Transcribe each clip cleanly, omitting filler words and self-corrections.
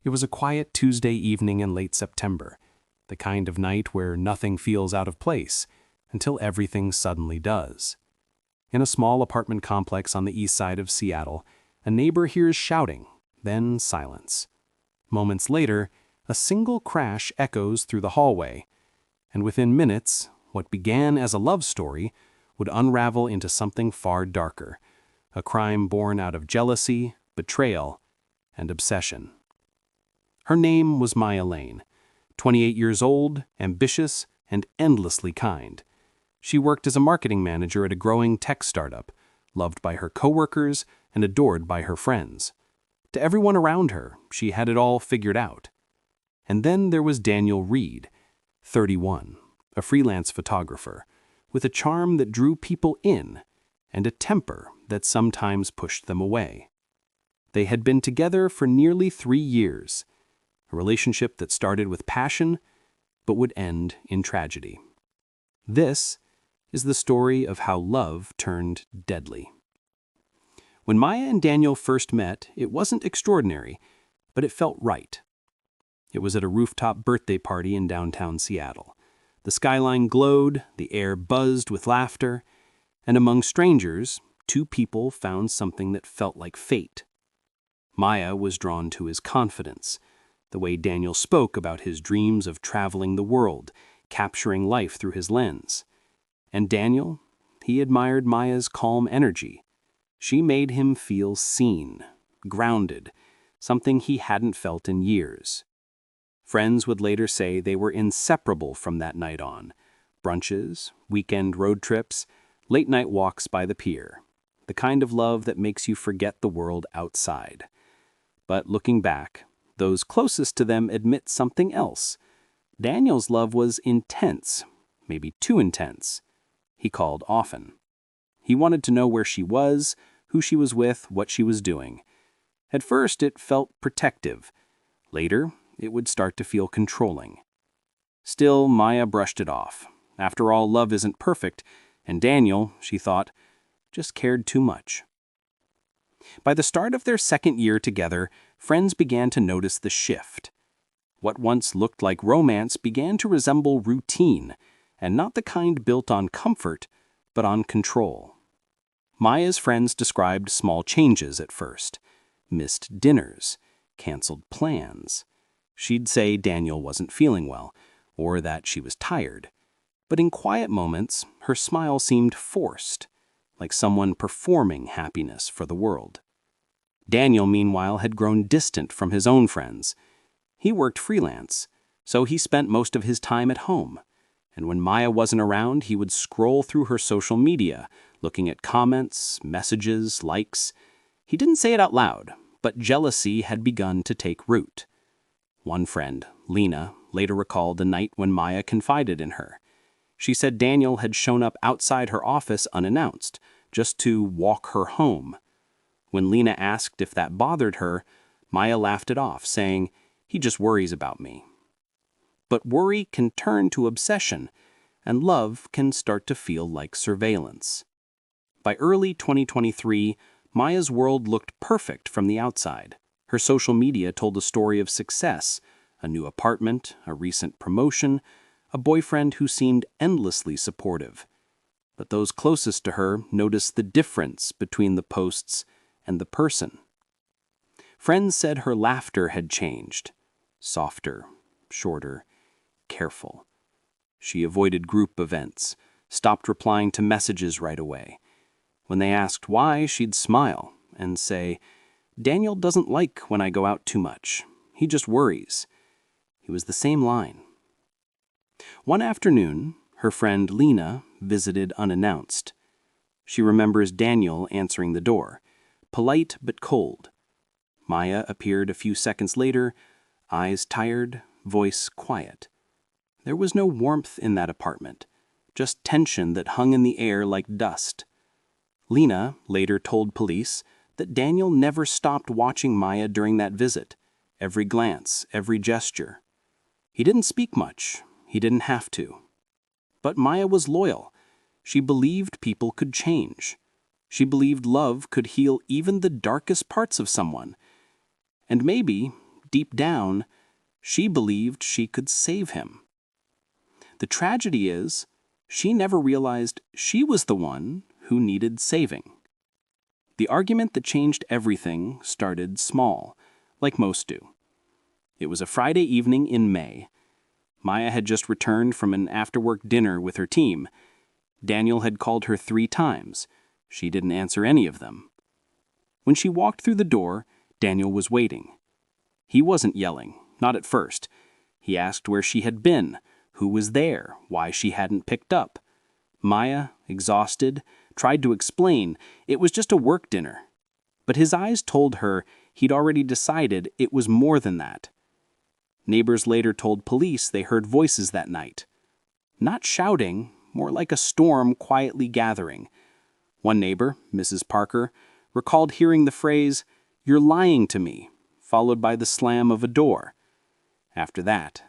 It was a quiet Tuesday evening in late September, the kind of night where nothing feels out of place until everything suddenly does. In a small apartment complex on the east side of Seattle, a neighbor hears shouting, then silence. Moments later, a single crash echoes through the hallway, and within minutes, what began as a love story would unravel into something far darker, a crime born out of jealousy, betrayal, and obsession. Her name was Maya Lane, 28 years old, ambitious, and endlessly kind. She worked as a marketing manager at a growing tech startup, loved by her coworkers and adored by her friends. To everyone around her, she had it all figured out. And then there was Daniel Reed, 31, a freelance photographer, with a charm that drew people in and a temper that sometimes pushed them away. They had been together for nearly 3 years, a relationship that started with passion but would end in tragedy. This is the story of how love turned deadly. When Maya and Daniel first met, it wasn't extraordinary, but it felt right. It was at a rooftop birthday party in downtown Seattle. The skyline glowed, the air buzzed with laughter, and among strangers, 2 people found something that felt like fate. Maya was drawn to his confidence, the way Daniel spoke about his dreams of traveling the world, capturing life through his lens. And Daniel, he admired Maya's calm energy. She made him feel seen, grounded, something he hadn't felt in years. Friends would later say they were inseparable from that night on. Brunches, weekend road trips, late-night walks by the pier. The kind of love that makes you forget the world outside. But looking back, those closest to them admit something else. Daniel's love was intense, maybe too intense. He called often. He wanted to know where she was, who she was with, what she was doing. At first, it felt protective. Later, it would start to feel controlling. Still, Maya brushed it off. After all, love isn't perfect, and Daniel, she thought, just cared too much. By the start of their second year together, friends began to notice the shift. What once looked like romance began to resemble routine, and not the kind built on comfort, but on control. Maya's friends described small changes at first. Missed dinners, canceled plans. She'd say Daniel wasn't feeling well, or that she was tired. But in quiet moments, her smile seemed forced, like someone performing happiness for the world. Daniel, meanwhile, had grown distant from his own friends. He worked freelance, so he spent most of his time at home. And when Maya wasn't around, he would scroll through her social media, looking at comments, messages, likes. He didn't say it out loud, but jealousy had begun to take root. One friend, Lena, later recalled a night when Maya confided in her. She said Daniel had shown up outside her office unannounced, just to walk her home. When Lena asked if that bothered her, Maya laughed it off, saying, "He just worries about me." But worry can turn to obsession, and love can start to feel like surveillance. By early 2023, Maya's world looked perfect from the outside. Her social media told a story of success, a new apartment, a recent promotion, a boyfriend who seemed endlessly supportive. But those closest to her noticed the difference between the posts and the person. Friends said her laughter had changed. Softer, shorter, careful. She avoided group events, stopped replying to messages right away. When they asked why, she'd smile and say, "Daniel doesn't like when I go out too much. He just worries." It was the same line. One afternoon, her friend Lena visited unannounced. She remembers Daniel answering the door, polite but cold. Maya appeared a few seconds later, eyes tired, voice quiet. There was no warmth in that apartment, just tension that hung in the air like dust. Lena later told police that Daniel never stopped watching Maya during that visit, every glance, every gesture. He didn't speak much, he didn't have to. But Maya was loyal. She believed people could change. She believed love could heal even the darkest parts of someone. And maybe deep down, she believed she could save him. The tragedy is, she never realized she was the one who needed saving. The argument that changed everything started small, like most do. It was a Friday evening in May. Maya had just returned from an after-work dinner with her team. Daniel had called her 3 times. She didn't answer any of them. When she walked through the door, Daniel was waiting. He wasn't yelling, not at first. He asked where she had been, who was there, why she hadn't picked up. Maya, exhausted, tried to explain it was just a work dinner. But his eyes told her he'd already decided it was more than that. Neighbors later told police they heard voices that night. Not shouting, more like a storm quietly gathering. One neighbor, Mrs. Parker, recalled hearing the phrase, "You're lying to me," followed by the slam of a door. After that,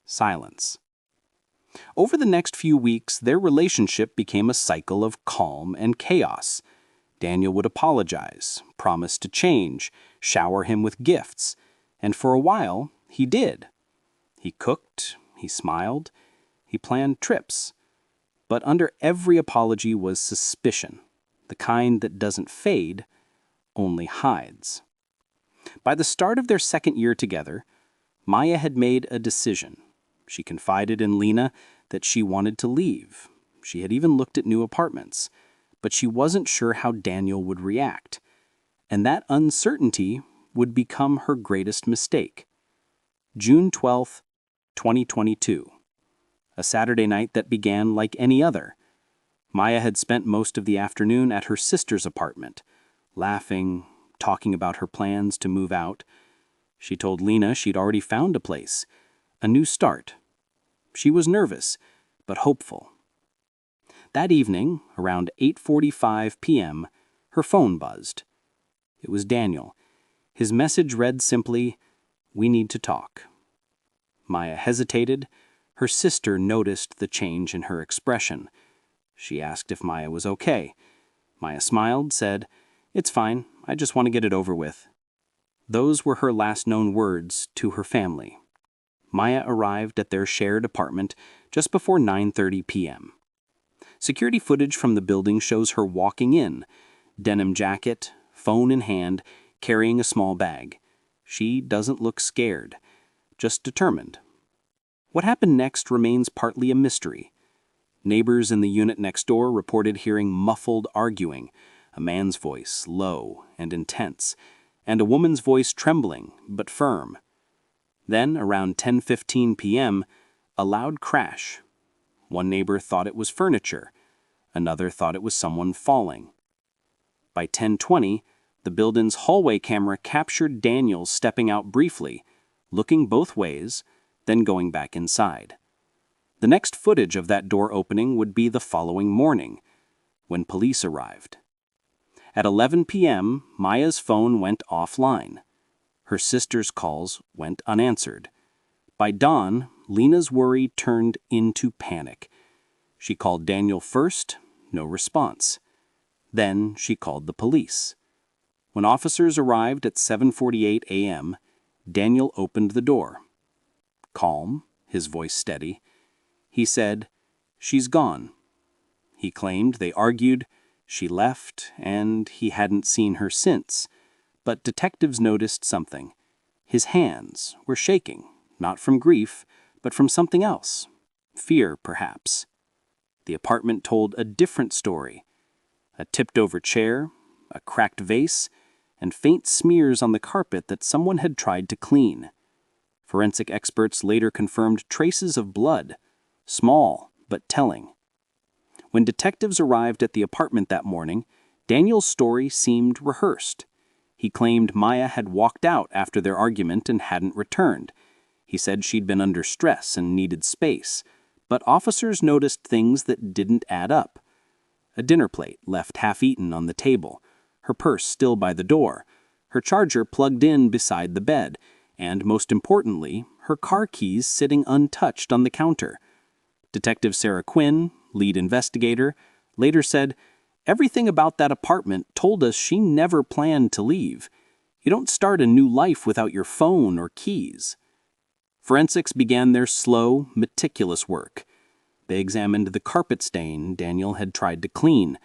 silence. Over the next few weeks, their relationship became a cycle of calm and chaos. Daniel would apologize, promise to change, shower him with gifts, and for a while, he did. He cooked, he smiled, he planned trips. But under every apology was suspicion, the kind that doesn't fade, only hides. By the start of their second year together, Maya had made a decision. She confided in Lena that she wanted to leave. She had even looked at new apartments, but she wasn't sure how Daniel would react. And that uncertainty would become her greatest mistake. June 12, 2022. A Saturday night that began like any other. Maya had spent most of the afternoon at her sister's apartment, laughing, talking about her plans to move out. She told Lena she'd already found a place, a new start. She was nervous, but hopeful. That evening, around 8:45 p.m., her phone buzzed. It was Daniel. His message read simply, "We need to talk." Maya hesitated. Her sister noticed the change in her expression. She asked if Maya was okay. Maya smiled, said, "It's fine. I just want to get it over with." Those were her last known words to her family. Maya arrived at their shared apartment just before 9:30 p.m. Security footage from the building shows her walking in, denim jacket, phone in hand, carrying a small bag. She doesn't look scared, just determined. What happened next remains partly a mystery. Neighbors in the unit next door reported hearing muffled arguing, a man's voice, low and intense, and a woman's voice trembling but firm. Then, around 10:15 p.m., a loud crash. One neighbor thought it was furniture. Another thought it was someone falling. By 10:20, the building's hallway camera captured Daniel stepping out briefly, looking both ways, then going back inside. The next footage of that door opening would be the following morning, when police arrived. At 11 p.m., Maya's phone went offline. Her sister's calls went unanswered. By dawn, Lena's worry turned into panic. She called Daniel first, no response. Then she called the police. When officers arrived at 7:48 a.m., Daniel opened the door. Calm, his voice steady. He said, "She's gone." He claimed they argued, she left, and he hadn't seen her since. But detectives noticed something. His hands were shaking, not from grief, but from something else. Fear, perhaps. The apartment told a different story. A tipped-over chair, a cracked vase, and faint smears on the carpet that someone had tried to clean. Forensic experts later confirmed traces of blood, small but telling. When detectives arrived at the apartment that morning, Daniel's story seemed rehearsed. He claimed Maya had walked out after their argument and hadn't returned. He said she'd been under stress and needed space, but officers noticed things that didn't add up. A dinner plate left half-eaten on the table, her purse still by the door, her charger plugged in beside the bed, and, most importantly, her car keys sitting untouched on the counter. Detective Sarah Quinn, lead investigator, later said, "Everything about that apartment told us she never planned to leave. You don't start a new life without your phone or keys. Forensics began their slow, meticulous work. They examined the carpet stain Daniel had tried to clean.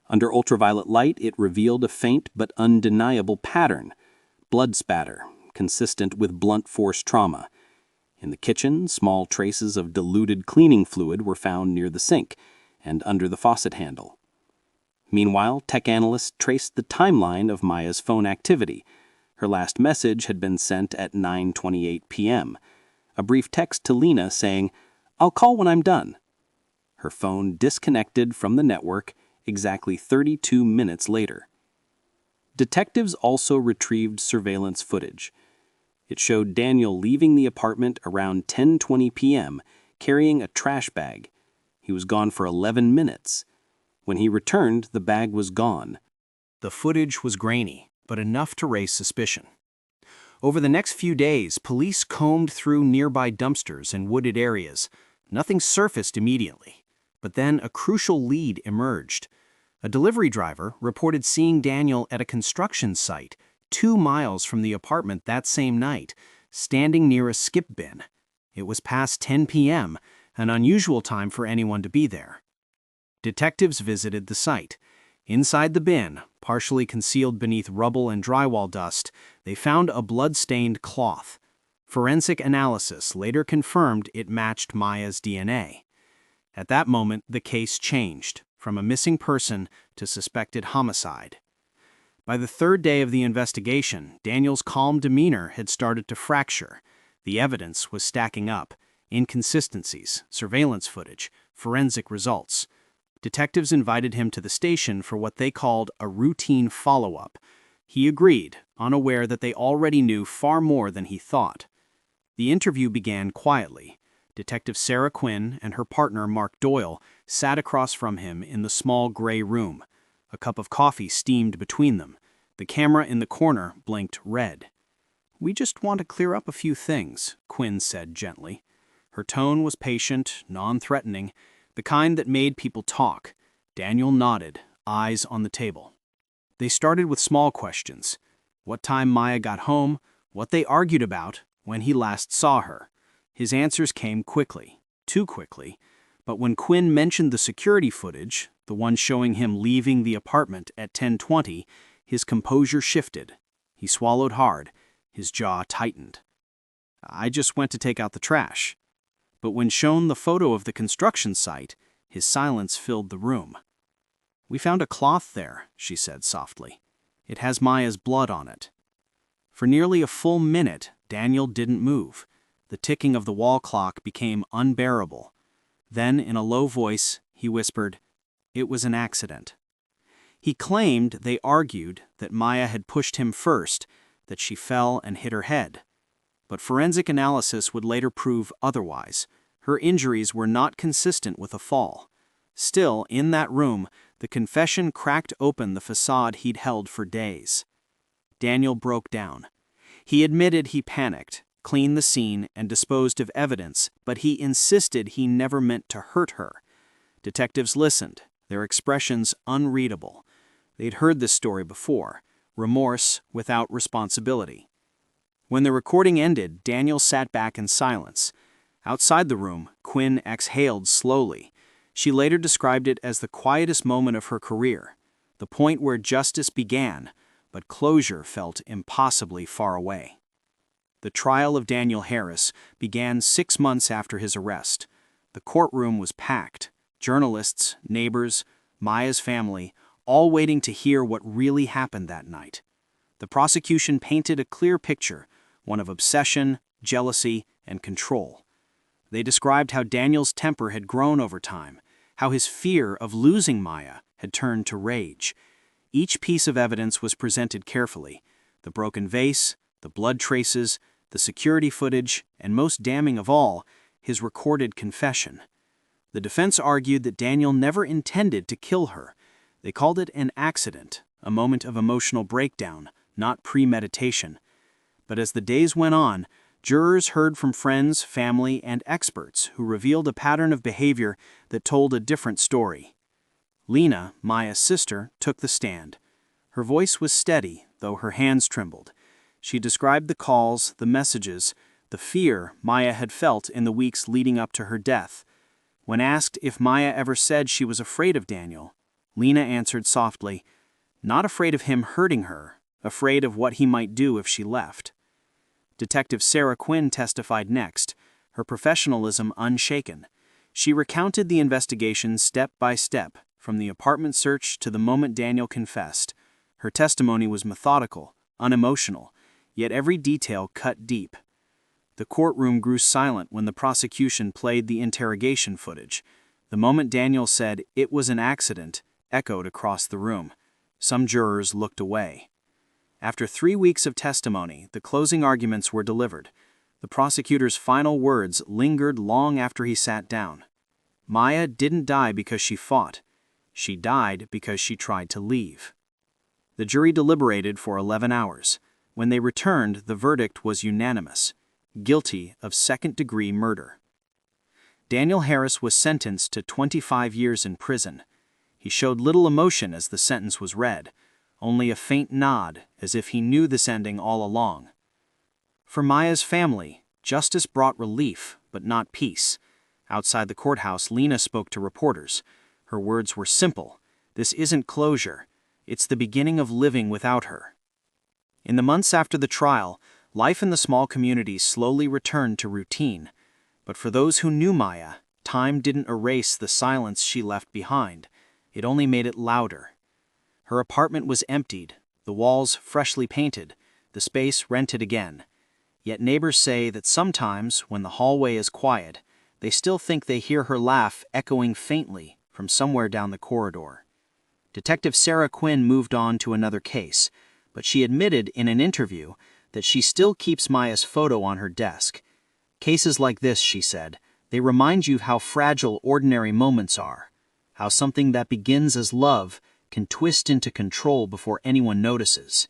Under ultraviolet light, it revealed a faint but undeniable pattern: blood spatter, consistent with blunt force trauma. In the kitchen, small traces of diluted cleaning fluid were found near the sink and under the faucet handle. Meanwhile, tech analysts traced the timeline of Maya's phone activity. Her last message had been sent at 9:28 p.m., a brief text to Lena saying, "I'll call when I'm done." Her phone disconnected from the network exactly 32 minutes later. Detectives also retrieved surveillance footage. It showed Daniel leaving the apartment around 10:20 p.m., carrying a trash bag. He was gone for 11 minutes. When he returned, the bag was gone. The footage was grainy, but enough to raise suspicion. Over the next few days, police combed through nearby dumpsters and wooded areas. Nothing surfaced immediately, but then a crucial lead emerged. A delivery driver reported seeing Daniel at a construction site 2 miles from the apartment that same night, standing near a skip bin. It was past 10 p.m., an unusual time for anyone to be there. Detectives visited the site. Inside the bin, partially concealed beneath rubble and drywall dust, they found a blood-stained cloth. Forensic analysis later confirmed it matched Maya's DNA. At that moment, the case changed from a missing person to suspected homicide. By the third day of the investigation, Daniel's calm demeanor had started to fracture. The evidence was stacking up: inconsistencies, surveillance footage, forensic results. Detectives invited him to the station for what they called a routine follow-up. He agreed, unaware that they already knew far more than he thought. The interview began quietly. Detective Sarah Quinn and her partner Mark Doyle sat across from him in the small gray room. A cup of coffee steamed between them. The camera in the corner blinked red. "We just want to clear up a few things," Quinn said gently. Her tone was patient, non-threatening, the kind that made people talk. Daniel nodded, eyes on the table. They started with small questions: what time Maya got home, what they argued about, when he last saw her. His answers came quickly, too quickly, but when Quinn mentioned the security footage, the one showing him leaving the apartment at 10:20, his composure shifted. He swallowed hard, his jaw tightened. "I just went to take out the trash." But when shown the photo of the construction site, his silence filled the room. "We found a cloth there," she said softly. "It has Maya's blood on it." For nearly a full minute, Daniel didn't move. The ticking of the wall clock became unbearable. Then, in a low voice, he whispered, "It was an accident." He claimed they argued that Maya had pushed him first, that she fell and hit her head. But forensic analysis would later prove otherwise. Her injuries were not consistent with a fall. Still, in that room, the confession cracked open the facade he'd held for days. Daniel broke down. He admitted he panicked, cleaned the scene, and disposed of evidence, but he insisted he never meant to hurt her. Detectives listened, their expressions unreadable. They'd heard this story before: remorse without responsibility. When the recording ended, Daniel sat back in silence. Outside the room, Quinn exhaled slowly. She later described it as the quietest moment of her career, the point where justice began, but closure felt impossibly far away. The trial of Daniel Harris began 6 months after his arrest. The courtroom was packed: journalists, neighbors, Maya's family, all waiting to hear what really happened that night. The prosecution painted a clear picture, one of obsession, jealousy, and control. They described how Daniel's temper had grown over time, how his fear of losing Maya had turned to rage. Each piece of evidence was presented carefully: the broken vase, the blood traces, the security footage, and most damning of all, his recorded confession. The defense argued that Daniel never intended to kill her. They called it an accident, a moment of emotional breakdown, not premeditation. But as the days went on, jurors heard from friends, family, and experts who revealed a pattern of behavior that told a different story. Lena, Maya's sister, took the stand. Her voice was steady, though her hands trembled. She described the calls, the messages, the fear Maya had felt in the weeks leading up to her death. When asked if Maya ever said she was afraid of Daniel, Lena answered softly, "Not afraid of him hurting her, afraid of what he might do if she left." Detective Sarah Quinn testified next, her professionalism unshaken. She recounted the investigation step by step, from the apartment search to the moment Daniel confessed. Her testimony was methodical, unemotional, yet every detail cut deep. The courtroom grew silent when the prosecution played the interrogation footage. The moment Daniel said, "It was an accident," echoed across the room. Some jurors looked away. After 3 weeks of testimony, the closing arguments were delivered. The prosecutor's final words lingered long after he sat down. Maya didn't die because she fought. She died because she tried to leave. The jury deliberated for 11 hours. When they returned, the verdict was unanimous: guilty of second-degree murder. Daniel Harris was sentenced to 25 years in prison. He showed little emotion as the sentence was read, only a faint nod as if he knew this ending all along. For Maya's family, justice brought relief, but not peace. Outside the courthouse, Lena spoke to reporters. Her words were simple: "This isn't closure. It's the beginning of living without her." In the months after the trial, life in the small community slowly returned to routine. But for those who knew Maya, time didn't erase the silence she left behind. It only made it louder. Her apartment was emptied, the walls freshly painted, the space rented again. Yet neighbors say that sometimes, when the hallway is quiet, they still think they hear her laugh echoing faintly from somewhere down the corridor. Detective Sarah Quinn moved on to another case, but she admitted in an interview that she still keeps Maya's photo on her desk. "Cases like this," she said, "they remind you how fragile ordinary moments are, how something that begins as love can twist into control before anyone notices."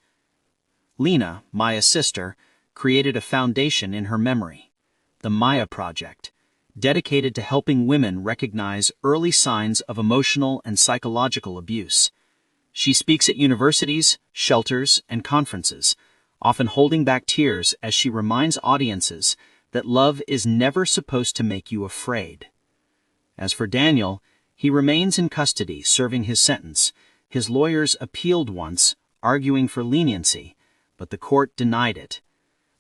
Lena, Maya's sister, created a foundation in her memory, the Maya Project, dedicated to helping women recognize early signs of emotional and psychological abuse. She speaks at universities, shelters, and conferences, often holding back tears as she reminds audiences that love is never supposed to make you afraid. As for Daniel, he remains in custody serving his sentence. His lawyers appealed once, arguing for leniency, but the court denied it.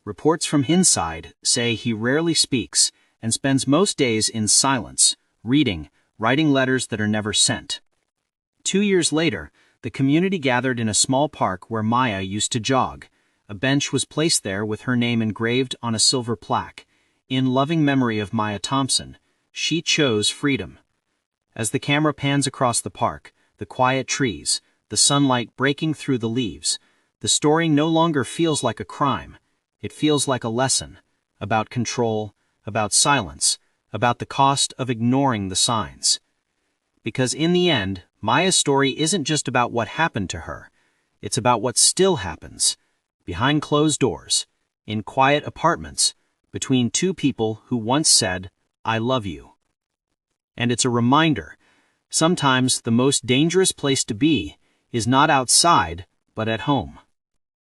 Reports from inside say he rarely speaks and spends most days in silence, reading, writing letters that are never sent. 2 years later, the community gathered in a small park where Maya used to jog. A bench was placed there with her name engraved on a silver plaque. In loving memory of Maya Thompson, she chose freedom. As the camera pans across the park, the quiet trees, the sunlight breaking through the leaves, the story no longer feels like a crime. It feels like a lesson, about control, about silence, about the cost of ignoring the signs. Because in the end, Maya's story isn't just about what happened to her. It's about what still happens, behind closed doors, in quiet apartments, between two people who once said, "I love you." And it's a reminder, sometimes the most dangerous place to be is not outside, but at home.